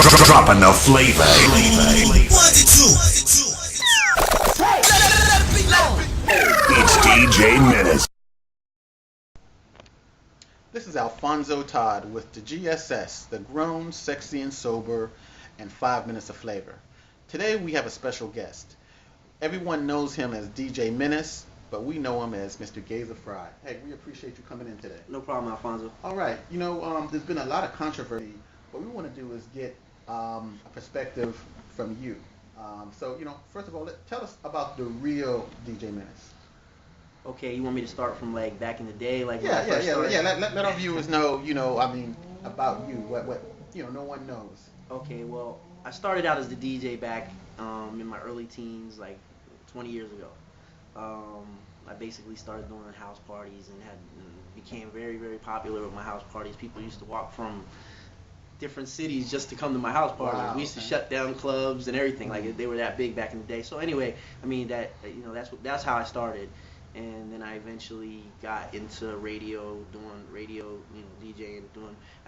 Dropping the flavor. It's DJ Menace. This is Alfonso Todd with the GSS, the Grown, Sexy, and Sober, and 5 Minutes of Flavor. Today we have a special guest. Everyone knows him as DJ Menace, but we know him as Mr. Gazer Fry. Hey, we appreciate you coming in today. No problem, Alfonso. All right, there's been a lot of controversy. What we want to do is get a perspective from you. First of all, tell us about the real DJ Menace. Okay, you want me to start from like back in the day, like Yeah. Let our Okay. viewers know, about you. What no one knows. Okay, well, I started out as the DJ back in my early teens, like 20 years ago. I basically started doing house parties and became very, very popular with my house parties. People used to walk from different cities just to come to my house parties. Wow, We used to okay. shut down clubs and everything. Like they were that big back in the day. So anyway, I mean that's how I started. And then I eventually got into radio, doing radio, DJing,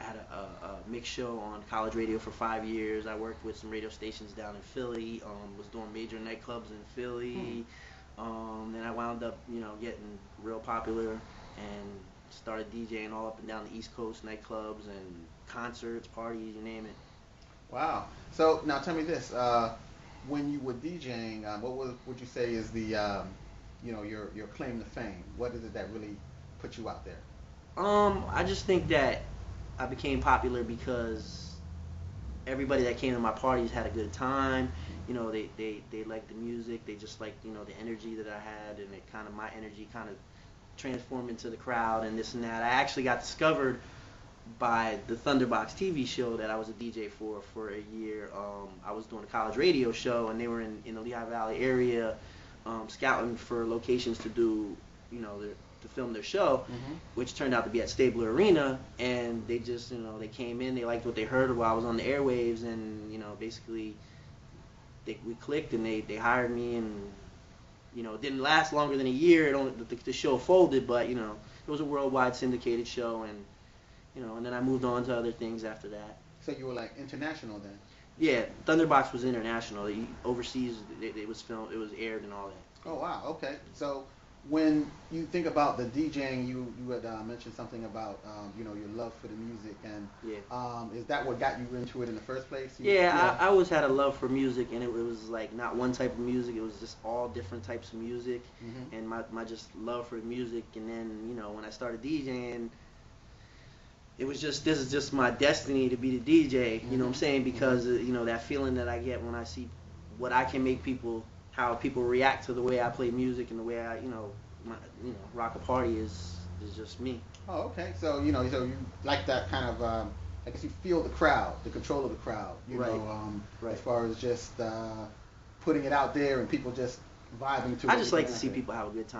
I had a mix show on college radio for 5 years. I worked with some radio stations down in Philly, was doing major nightclubs in Philly. Then I wound up, getting real popular and started DJing all up and down the East Coast, nightclubs and concerts, parties, you name it. Wow. So now tell me this: when you were DJing, what would you say is the your claim to fame? What is it that really put you out there? I just think that I became popular because everybody that came to my parties had a good time. They liked the music. They just liked, the energy that I had, and my energy kind of transformed into the crowd and this and that. I actually got discovered by the Thunderbox TV show that I was a DJ for a year. I was doing a college radio show, and they were in the Lehigh Valley area, scouting for locations to do, to film their show, which turned out to be at Stabler Arena. And they just, they came in, they liked what they heard while I was on the airwaves, and basically we clicked, and they hired me, and it didn't last longer than a year. The show folded, but it was a worldwide syndicated show, and and then I moved on to other things after that. So you were like international then? Yeah, Thunderbox was international. Overseas, it was filmed, it was aired, and all that. Oh wow. Okay. So when you think about the DJing, you had mentioned something about your love for the music, and Yeah. is that what got you into it in the first place? I always had a love for music, and it was like not one type of music. It was just all different types of music, and my just love for music. And then when I started DJing, it was just, this is just my destiny to be the DJ. You know what I'm saying? Because that feeling that I get when I see what I can make people, how people react to the way I play music and the way I rock a party is just me. Oh, okay. So so you like that kind of I guess you feel the crowd, the control of the crowd. Right. As far as just putting it out there and people just vibing to it. I just like to see people have a good time.